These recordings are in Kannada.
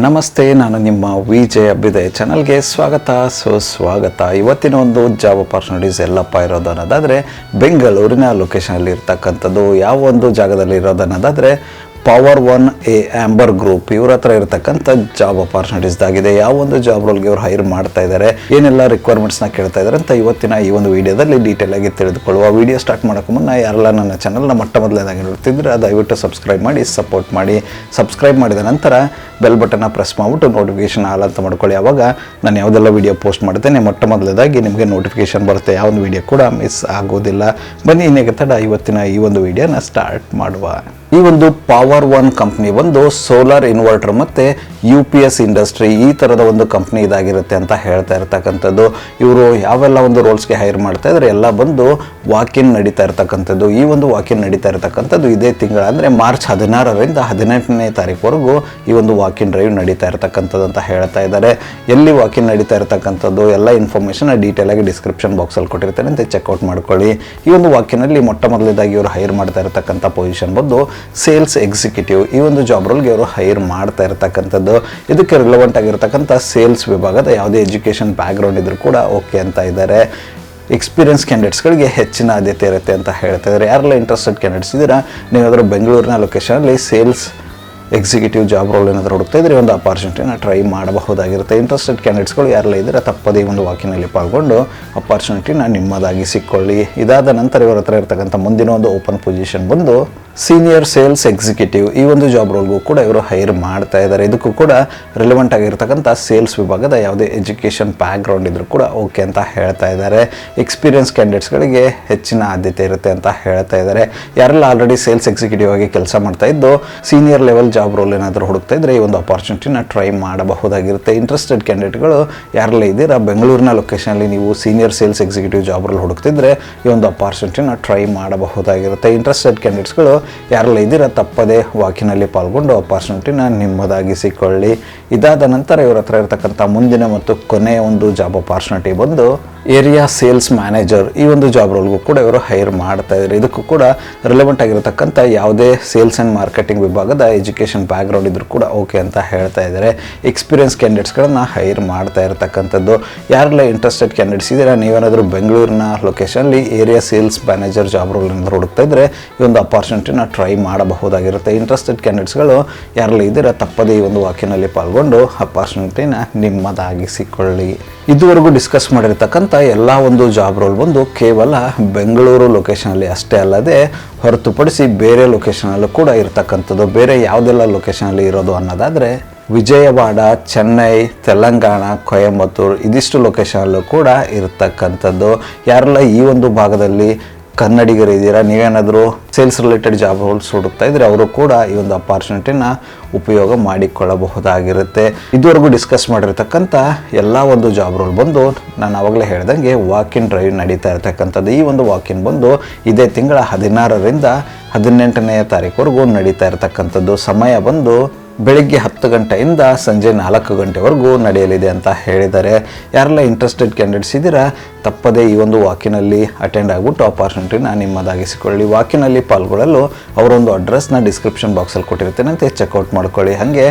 ನಮಸ್ತೆ, ನಾನು ನಿಮ್ಮ ವಿಜಯ್ ಅಭ್ಯುದಯ ಚಾನಲ್ಗೆ ಸುಸ್ವಾಗತ. ಇವತ್ತಿನ ಒಂದು ಜಾಬ್ ಅಪಾರ್ಚುನಿಟೀಸ್ ಎಲ್ಲಪ್ಪ ಇರೋದು ಅನ್ನೋದಾದರೆ ಬೆಂಗಳೂರಿನ ಲೊಕೇಶನಲ್ಲಿ ಇರ್ತಕ್ಕಂಥದ್ದು. ಯಾವ ಒಂದು ಜಾಗದಲ್ಲಿ ಇರೋದನ್ನೋದಾದರೆ ಪವರ್ ಒನ್ ಆಂಬರ್ ಗ್ರೂಪ್ ಇವ್ರ ಹತ್ರ ಇರತಕ್ಕಂಥ ಜಾಬ್ ಅಪಾರ್ಚುನಿಟೀಸ್ ಆಗಿದೆ. ಯಾವ ಒಂದು ಜಾಬ್ ರೋಲ್ಗೆ ಇವರು ಹೈರ್ ಮಾಡ್ತಾ ಇದ್ದಾರೆ, ಏನೆಲ್ಲ ರಿಕ್ವೈರ್ಮೆಂಟ್ಸ್ನ ಕೇಳ್ತಾ ಇದ್ದಾರೆ ಅಂತ ಇವತ್ತಿನ ಈ ಒಂದು ವಿಡಿಯೋದಲ್ಲಿ ಡೀಟೇಲ್ ಆಗಿ ತಿಳಿದುಕೊಳ್ಳುವ. ವಿಡಿಯೋ ಸ್ಟಾರ್ಟ್ ಮಾಡೋಕೆ ಮುನ್ನ ಯಾರೆಲ್ಲ ನನ್ನ ಚಾನಲ್ನ ಮೊದಲನೇದಾಗಿ ನೋಡ್ತಿದ್ರೆ ದಯವಿಟ್ಟು ಸಬ್ಸ್ಕ್ರೈಬ್ ಮಾಡಿ, ಸಪೋರ್ಟ್ ಮಾಡಿ. ಸಬ್ಸ್ಕ್ರೈಬ್ ಮಾಡಿದ ನಂತರ ಬೆಲ್ ಬಟನ್ನ ಪ್ರೆಸ್ ಮಾಡಿಬಿಟ್ಟು ನೋಟಿಫಿಕೇಶನ್ ಆಲ್ ಅಂತ ಮಾಡ್ಕೊಳ್ಳಿ. ಆವಾಗ ನಾನು ಯಾವುದೆಲ್ಲ ವಿಡಿಯೋ ಪೋಸ್ಟ್ ಮಾಡ್ತೇನೆ ಮೊದಲನೇದಾಗಿ ನಿಮಗೆ ನೋಟಿಫಿಕೇಶನ್ ಬರುತ್ತೆ. ಯಾವ ಒಂದು ವಿಡಿಯೋ ಕೂಡ ಮಿಸ್ ಆಗೋದಿಲ್ಲ. ಬನ್ನಿ ಇನ್ನೇಕೆ ತಡ ಇವತ್ತಿನ ಈ ಒಂದು ವಿಡಿಯೋನ ಸ್ಟಾರ್ಟ್ ಮಾಡುವ. ಈ ಒಂದು ಪವರ್ ಒನ್ ಕಂಪ್ನಿ ಒಂದು ಸೋಲಾರ್ ಇನ್ವರ್ಟರ್ ಮತ್ತು UPS ಇಂಡಸ್ಟ್ರಿ ಈ ಥರದ ಒಂದು ಕಂಪ್ನಿ ಇದಾಗಿರುತ್ತೆ ಅಂತ ಹೇಳ್ತಾ ಇರ್ತಕ್ಕಂಥದ್ದು. ಇವರು ಯಾವೆಲ್ಲ ಒಂದು ರೋಲ್ಸ್ಗೆ ಹೈರ್ ಮಾಡ್ತಾ ಇದ್ದಾರೆ ಎಲ್ಲ ಬಂದು ವಾಕಿನ್ ನಡೀತಾ ಇರ್ತಕ್ಕಂಥದ್ದು. ಈ ಒಂದು ವಾಕಿನ್ ನಡೀತಾ ಇರ್ತಕ್ಕಂಥದ್ದು ಇದೇ ತಿಂಗಳ ಅಂದರೆ ಮಾರ್ಚ್ 16ರಿಂದ 18ನೇ ತಾರೀಕುವರೆಗೂ ಈ ಒಂದು ವಾಕಿನ್ ಡ್ರೈವ್ ನಡೀತಾ ಇರ್ತಕ್ಕಂಥದ್ದು ಅಂತ ಹೇಳ್ತಾ ಇದ್ದಾರೆ. ಎಲ್ಲಿ ವಾಕಿನ್ ನಡೀತಾ ಇರ್ತಕ್ಕಂಥದ್ದು ಎಲ್ಲ ಇನ್ಫಾರ್ಮೇಷನ್ ಡೀಟೇಲ್ ಆಗಿ ಡಿಸ್ಕ್ರಿಪ್ಷನ್ ಬಾಕ್ಸಲ್ಲಿ ಕೊಟ್ಟಿರ್ತಾರೆ ಅಂತ ಚೆಕ್ಔಟ್ ಮಾಡ್ಕೊಳ್ಳಿ. ಈ ಒಂದು ವಾಕಿನಲ್ಲಿ ಮೊದಲನೇದಾಗಿ ಇವರು ಹೈರ್ ಮಾಡ್ತಾ ಇರ್ತಕ್ಕಂಥ ಪೊಸಿಷನ್ ಬಂದು ಸೇಲ್ಸ್ ಎಕ್ಸಿಕ್ಯೂಟಿವ್. ಈ ಒಂದು ಜಾಬ್ ರೋಲ್ಗೆ ಅವರು ಹೈರ್ ಮಾಡ್ತಾ ಇರ್ತಕ್ಕಂಥದ್ದು. ಇದಕ್ಕೆ ರಿಲೆವೆಂಟ್ ಆಗಿರ್ತಕ್ಕಂಥ ಸೇಲ್ಸ್ ವಿಭಾಗದ ಯಾವುದೇ ಎಜುಕೇಷನ್ ಬ್ಯಾಕ್ಗ್ರೌಂಡ್ ಇದ್ರೂ ಕೂಡ ಓಕೆ ಅಂತ ಇದ್ದಾರೆ. ಎಕ್ಸ್ಪೀರಿಯನ್ಸ್ ಕ್ಯಾಂಡಿಡೇಟ್ಸ್ಗಳಿಗೆ ಹೆಚ್ಚಿನ ಆದ್ಯತೆ ಇರುತ್ತೆ ಅಂತ ಹೇಳ್ತಾ ಇದ್ದಾರೆ. ಯಾರೆಲ್ಲ ಇಂಟ್ರೆಸ್ಟೆಡ್ ಕ್ಯಾಂಡಿಡೇಟ್ಸ್ ಇದ್ದೀರಾ, ನೀವಾದರೂ ಬೆಂಗಳೂರಿನ ಲೊಕೇಶನಲ್ಲಿ ಸೇಲ್ಸ್ ಎಕ್ಸಿಕ್ಯೂಟಿವ್ ಜಾಬ್ ರೋಲ್ ಏನಾದರೂ ಹುಡುಕ್ತಾ ಇದ್ರೆ ಒಂದು ಅಪಾರ್ಚುನಿಟಿನ ಟ್ರೈ ಮಾಡಬಹುದಾಗಿರುತ್ತೆ. ಇಂಟ್ರೆಸ್ಟೆಡ್ ಕ್ಯಾಂಡಿಡೇಟ್ಸ್ಗಳು ಯಾರೆಲ್ಲ ಇದ್ದರೆ ತಪ್ಪದೇ ಈ ಒಂದು ವಾಕಿನಲ್ಲಿ ಪಾಲ್ಗೊಂಡು ಅಪಾರ್ಚುನಿಟಿನ ನಿಮ್ಮದಾಗಿಸಿಕೊಳ್ಳಿ. ಇದಾದ ನಂತರ ಇವರ ಹತ್ರ ಇರ್ತಕ್ಕಂಥ ಮುಂದಿನ ಒಂದು ಓಪನ್ ಪೊಸಿಷನ್ ಬಂದು ಸೀನಿಯರ್ ಸೇಲ್ಸ್ ಎಕ್ಸಿಕ್ಯೂಟಿವ್. ಈ ಒಂದು ಜಾಬ್ ರೋಲ್ಗೂ ಕೂಡ ಇವರು ಹೈರ್ ಮಾಡ್ತಾ ಇದ್ದಾರೆ. ಇದಕ್ಕೂ ಕೂಡ ರಿಲೆವೆಂಟ್ ಆಗಿರ್ತಕ್ಕಂಥ ಸೇಲ್ಸ್ ವಿಭಾಗದ ಯಾವುದೇ ಎಜುಕೇಷನ್ ಬ್ಯಾಕ್ಗ್ರೌಂಡ್ ಇದ್ರೂ ಕೂಡ ಓಕೆ ಅಂತ ಹೇಳ್ತಾ ಇದ್ದಾರೆ. ಎಕ್ಸ್ಪೀರಿಯನ್ಸ್ ಕ್ಯಾಂಡಿಡೇಟ್ಸ್ಗಳಿಗೆ ಹೆಚ್ಚಿನ ಆದ್ಯತೆ ಇರುತ್ತೆ ಅಂತ ಹೇಳ್ತಾ ಇದ್ದಾರೆ. ಯಾರೆಲ್ಲ ಆಲ್ರೆಡಿ ಸೇಲ್ಸ್ ಎಕ್ಸಿಕ್ಯೂಟಿವ್ ಆಗಿ ಕೆಲಸ ಮಾಡ್ತಾ ಇದ್ದು ಸೀನಿಯರ್ ಲೆವೆಲ್ ಜಾಬ್ ರೋಲ್ ಏನಾದರೂ ಹುಡುಕ್ತಾ ಇದ್ರೆ ಈ ಒಂದು ಅಪಾರ್ಚುನಿಟಿನ ಟ್ರೈ ಮಾಡಬಹುದಾಗಿರುತ್ತೆ. ಇಂಟ್ರೆಸ್ಟೆಡ್ ಕ್ಯಾಂಡಿಡೇಟ್ಗಳು ಯಾರೆಲ್ಲ ಇದ್ದೀರಾ, ಬೆಂಗಳೂರಿನ ಲೊಕೇಶನಲ್ಲಿ ನೀವು senior sales executive job role ಹುಡುಕ್ತಿದ್ರೆ ಈ ಒಂದು ಅಪಾರ್ಚುನಿಟಿನ ಟ್ರೈ ಮಾಡಬಹುದಾಗಿರುತ್ತೆ. ಇಂಟ್ರೆಸ್ಟೆಡ್ ಕ್ಯಾಂಡಿಡೇಟ್ಸ್ಗಳು ಯಾರೆಲ್ಲ ಇದ್ದೀರಾ ತಪ್ಪದೇ ವಾಕಿನಲ್ಲಿ ಪಾಲ್ಗೊಂಡು ಅಪಾರ್ಚುನಿಟಿನ ನಿಮ್ಮದಾಗಿಸಿಕೊಳ್ಳಿ. ಇದಾದ ನಂತರ ಇವರ ಹತ್ರ ಇರತಕ್ಕಂಥ ಮುಂದಿನ ಮತ್ತು ಕೊನೆಯ ಒಂದು ಜಾಬ್ ಅಪಾರ್ಚುನಿಟಿ ಬಂದು ಏರಿಯಾ ಸೇಲ್ಸ್ ಮ್ಯಾನೇಜರ್. ಈ ಒಂದು ಜಾಬ್ ರೋಲ್ಗೂ ಕೂಡ ಇವರು ಹೈರ್ ಮಾಡ್ತಾ ಇದ್ದಾರೆ. ಇದಕ್ಕೂ ಕೂಡ ರಿಲೆವೆಂಟ್ ಆಗಿರತಕ್ಕಂಥ ಯಾವುದೇ ಸೇಲ್ಸ್ ಆ್ಯಂಡ್ ಮಾರ್ಕೆಟಿಂಗ್ ವಿಭಾಗದ ಎಜುಕೇಷನ್ ಬ್ಯಾಕ್ಗ್ರೌಂಡ್ ಇದ್ರೂ ಕೂಡ ಓಕೆ ಅಂತ ಹೇಳ್ತಾ ಇದ್ದಾರೆ. ಎಕ್ಸ್ಪೀರಿಯನ್ಸ್ ಕ್ಯಾಂಡಿಡೇಟ್ಸ್ಗಳನ್ನು ಹೈರ್ ಮಾಡ್ತಾ ಇರತಕ್ಕಂಥದ್ದು. ಯಾರೆಲ್ಲ ಇಂಟ್ರೆಸ್ಟೆಡ್ ಕ್ಯಾಂಡಿಡೇಟ್ಸ್ ಇದ್ದೀರಾ, ನೀವೇನಾದರೂ ಬೆಂಗಳೂರಿನ ಲೊಕೇಶನಲ್ಲಿ area sales manager job role ಏನಾದರೂ ಹುಡುಕ್ತಾ ಇದ್ದರೆ ಈ ಒಂದು ಅಪಾರ್ಚುನಿಟಿನ ಟ್ರೈ ಮಾಡಬಹುದಾಗಿರುತ್ತೆ. ಇಂಟ್ರೆಸ್ಟೆಡ್ ಕ್ಯಾಂಡಿಡೇಟ್ಸ್ಗಳು ಯಾರೆಲ್ಲ ಇದ್ದೀರಾ ತಪ್ಪದೇ ಈ ಒಂದು ವಾಕಿನಲ್ಲಿ ಪಾಲ್ಗೊಂಡು ಅಪಾರ್ಚುನಿಟಿನ ನಿಮ್ಮದಾಗಿಸಿಕೊಳ್ಳಿ. ಇದುವರೆಗೂ ಡಿಸ್ಕಸ್ ಮಾಡಿರ್ತಕ್ಕಂಥ ಎಲ್ಲ ಒಂದು ಜಾಬ್ ರೋಲ್ ಬಂದು ಕೇವಲ ಬೆಂಗಳೂರು ಲೊಕೇಶನಲ್ಲಿ ಅಷ್ಟೇ ಅಲ್ಲದೆ ಹೊರತುಪಡಿಸಿ ಬೇರೆ ಲೊಕೇಶನಲ್ಲೂ ಕೂಡ ಇರ್ತಕ್ಕಂಥದ್ದು. ಬೇರೆ ಯಾವುದೆಲ್ಲ ಲೊಕೇಶನಲ್ಲಿ ಇರೋದು ಅನ್ನೋದಾದರೆ ವಿಜಯವಾಡ, ಚೆನ್ನೈ, ತೆಲಂಗಾಣ, ಕೊಯಂಬತ್ತೂರು ಇದಿಷ್ಟು ಲೊಕೇಶನಲ್ಲೂ ಕೂಡ ಇರ್ತಕ್ಕಂಥದ್ದು. ಯಾರೆಲ್ಲ ಈ ಒಂದು ಭಾಗದಲ್ಲಿ ಕನ್ನಡಿಗರು ಇದ್ದೀರಾ, ನೀವೇನಾದರೂ ಸೇಲ್ಸ್ ರಿಲೇಟೆಡ್ ಜಾಬ್ ರೋಲ್ಸ್ ಹುಡುಕ್ತಾ ಇದ್ರೆ ಅವರು ಕೂಡ ಈ ಒಂದು ಅಪಾರ್ಚುನಿಟಿನ ಉಪಯೋಗ ಮಾಡಿಕೊಳ್ಳಬಹುದಾಗಿರುತ್ತೆ. ಇದುವರೆಗೂ ಡಿಸ್ಕಸ್ ಮಾಡಿರ್ತಕ್ಕಂಥ ಎಲ್ಲ ಒಂದು ಜಾಬ್ ರೋಲ್ ಬಂದು ನಾನು ಆವಾಗಲೇ ಹೇಳ್ದಂಗೆ ವಾಕಿನ್ ಡ್ರೈವ್ ನಡೀತಾ ಇರ್ತಕ್ಕಂಥದ್ದು. ಈ ಒಂದು ವಾಕಿನ್ ಬಂದು ಇದೇ ತಿಂಗಳ 16ರಿಂದ 18ನೇ ತಾರೀಕುವರೆಗೂ ನಡೀತಾ ಇರ್ತಕ್ಕಂಥದ್ದು. ಸಮಯ ಬಂದು ಬೆಳಿಗ್ಗೆ 10 ಗಂಟೆಯಿಂದ ಸಂಜೆ 4 ಗಂಟೆವರೆಗೂ ನಡೆಯಲಿದೆ ಅಂತ ಹೇಳಿದ್ದಾರೆ. ಯಾರೆಲ್ಲ ಇಂಟ್ರೆಸ್ಟೆಡ್ ಕ್ಯಾಂಡಿಡೇಟ್ಸ್ ಇದ್ದೀರಾ ತಪ್ಪದೇ ಈ ಒಂದು ವಾಕಿನಲ್ಲಿ ಅಟೆಂಡ್ ಆಗಿಬಿಟ್ಟು ಅಪಾರ್ಚುನಿಟಿನ ನಿಮ್ಮದಾಗಿಸಿಕೊಳ್ಳಿ. ವಾಕಿನಲ್ಲಿ ಪಾಲ್ಗೊಳ್ಳಲು ಅವರೊಂದು ಅಡ್ರೆಸ್ನ ಡಿಸ್ಕ್ರಿಪ್ಷನ್ ಬಾಕ್ಸಲ್ಲಿ ಕೊಟ್ಟಿರ್ತೇನೆ ಅಂತ ಚೆಕ್ಔಟ್ ಮಾಡ್ಕೊಳ್ಳಿ. ಹಾಗೆ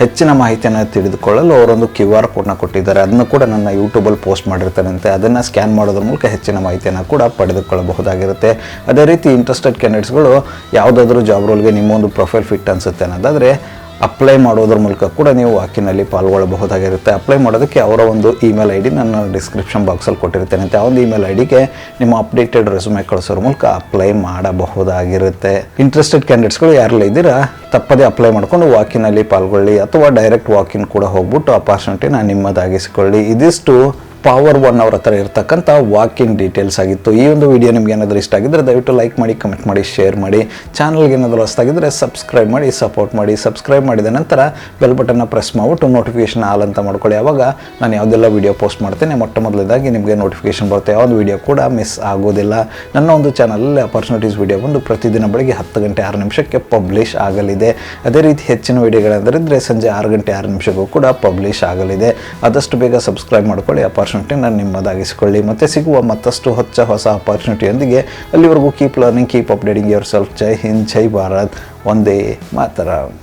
ಹೆಚ್ಚಿನ ಮಾಹಿತಿಯನ್ನು ತಿಳಿದುಕೊಳ್ಳಲು ಅವರೊಂದು QR ಕೋಡ್ನ ಕೊಟ್ಟಿದ್ದಾರೆ. ಅದನ್ನು ಕೂಡ ನನ್ನ ಯೂಟ್ಯೂಬಲ್ಲಿ ಪೋಸ್ಟ್ ಮಾಡಿರ್ತಾನಂತೆ. ಅದನ್ನು ಸ್ಕ್ಯಾನ್ ಮಾಡೋದ್ರ ಮೂಲಕ ಹೆಚ್ಚಿನ ಮಾಹಿತಿಯನ್ನು ಕೂಡ ಪಡೆದುಕೊಳ್ಳಬಹುದಾಗಿರುತ್ತೆ. ಅದೇ ರೀತಿ ಇಂಟ್ರೆಸ್ಟೆಡ್ ಕ್ಯಾಂಡಿಡೇಟ್ಸ್ಗಳು ಯಾವುದಾದ್ರೂ ಜಾಬ್ ರೋಲ್ಗೆ ನಿಮ್ಮ ಒಂದು ಪ್ರೊಫೈಲ್ ಫಿಟ್ ಅನಿಸುತ್ತೆ ಅನ್ನೋದಾದರೆ ಅಪ್ಲೈ ಮಾಡೋದ್ರ ಮೂಲಕ ಕೂಡ ನೀವು ವಾಕಿನಲ್ಲಿ ಪಾಲ್ಗೊಳ್ಳಬಹುದಾಗಿರುತ್ತೆ. ಅಪ್ಲೈ ಮಾಡೋದಕ್ಕೆ ಅವರ ಒಂದು ಇಮೇಲ್ ID ನನ್ನ ಡಿಸ್ಕ್ರಿಪ್ಷನ್ ಬಾಕ್ಸಲ್ಲಿ ಕೊಟ್ಟಿರ್ತೇನೆ ಅಂತ ಆ ಒಂದು ಇಮೇಲ್ IDಗೆ ನಿಮ್ಮ ಅಪ್ಡೇಟೆಡ್ ರೆಸ್ಯೂಮೆ ಕಳಿಸೋದ್ರ ಮೂಲಕ ಅಪ್ಲೈ ಮಾಡಬಹುದಾಗಿರುತ್ತೆ. ಇಂಟ್ರೆಸ್ಟೆಡ್ ಕ್ಯಾಂಡಿಡೇಟ್ಸ್ಗಳು ಯಾರೆಲ್ಲ ಇದ್ದೀರಾ ತಪ್ಪದೇ ಅಪ್ಲೈ ಮಾಡ್ಕೊಂಡು ವಾಕಿನಲ್ಲಿ ಪಾಲ್ಗೊಳ್ಳಿ ಅಥವಾ ಡೈರೆಕ್ಟ್ ವಾಕಿನ್ ಕೂಡ ಹೋಗ್ಬಿಟ್ಟು ಅಪಾರ್ಚುನಿಟಿನ ನಿಮ್ಮದಾಗಿಸಿಕೊಳ್ಳಿ. ಇದಿಷ್ಟು ಪವರ್ ಒನ್ ಅವ್ರ ಹತ್ರ ಇರ್ತಕ್ಕಂಥ ವಾಕಿನ್ ಡೀಟೇಲ್ಸ್ ಆಗಿತ್ತು. ಈ ಒಂದು ವಿಡಿಯೋ ನಿಮ್ಗೆ ಏನಾದರೂ ಇಷ್ಟ ಆಗಿದ್ದರೆ ದಯವಿಟ್ಟು ಲೈಕ್ ಮಾಡಿ, ಕಮೆಂಟ್ ಮಾಡಿ, ಶೇರ್ ಮಾಡಿ. ಚಾನಲ್ಗೆ ಏನಾದರೂ ಹೊಸದಾಗಿದ್ದರೆ ಸಬ್ಸ್ಕ್ರೈಬ್ ಮಾಡಿ, ಸಪೋರ್ಟ್ ಮಾಡಿ. ಸಬ್ಸ್ಕ್ರೈಬ್ ಮಾಡಿದ ನಂತರ ಬೆಲ್ ಬಟನ್ನ ಪ್ರೆಸ್ ಮಾಡಿಬಿಟ್ಟು ನೋಟಿಫಿಕೇಷನ್ ಆಲ್ ಅಂತ ಮಾಡ್ಕೊಳ್ಳಿ. ಆವಾಗ ನಾನು ಯಾವುದೆಲ್ಲ ವಿಡಿಯೋ ಪೋಸ್ಟ್ ಮಾಡ್ತೇನೆ ಮೊದಲನೇದಾಗಿ ನಿಮಗೆ ನೋಟಿಫಿಕೇಷನ್ ಬರುತ್ತೆ. ಯಾವುದು ವಿಡಿಯೋ ಕೂಡ ಮಿಸ್ ಆಗೋದಿಲ್ಲ. ನನ್ನ ಒಂದು ಚಾನಲಲ್ಲಿ ಅಪಾರ್ಚುನಿಟೀಸ್ ವಿಡಿಯೋ ಬಂದು ಪ್ರತಿದಿನ ಬೆಳಗ್ಗೆ 10 ಗಂಟೆ 6 ನಿಮಿಷಕ್ಕೆ ಪಬ್ಲಿಷ್ ಆಗಲಿದೆ. ಅದೇ ರೀತಿ ಹೆಚ್ಚಿನ ವಿಡಿಯೋಗಳಂದರೆ ಸಂಜೆ 6 ಗಂಟೆ 6 ನಿಮಿಷಕ್ಕೂ ಕೂಡ ಪಬ್ಲಿಷ್ ಆಗಲಿದೆ. ಆದಷ್ಟು ಬೇಗ ಸಬ್ಸ್ಕ್ರೈಬ್ ಮಾಡ್ಕೊಳ್ಳಿ, ಅಪಾರ್ಚುನಿಟಿನ ನಿಮ್ಮದಾಗಿಸಿಕೊಳ್ಳಿ. ಮತ್ತೆ ಸಿಗುವ ಮತ್ತಷ್ಟು ಹೊಸ ಅಪಾರ್ಚುನಿಟಿಯೊಂದಿಗೆ ಅಲ್ಲಿವರೆಗೂ keep learning, keep updating yourself. ಜೈ ಹಿಂದ್, ಜೈ ಭಾರತ್, ವಂದೇ ಮಾತರಂ.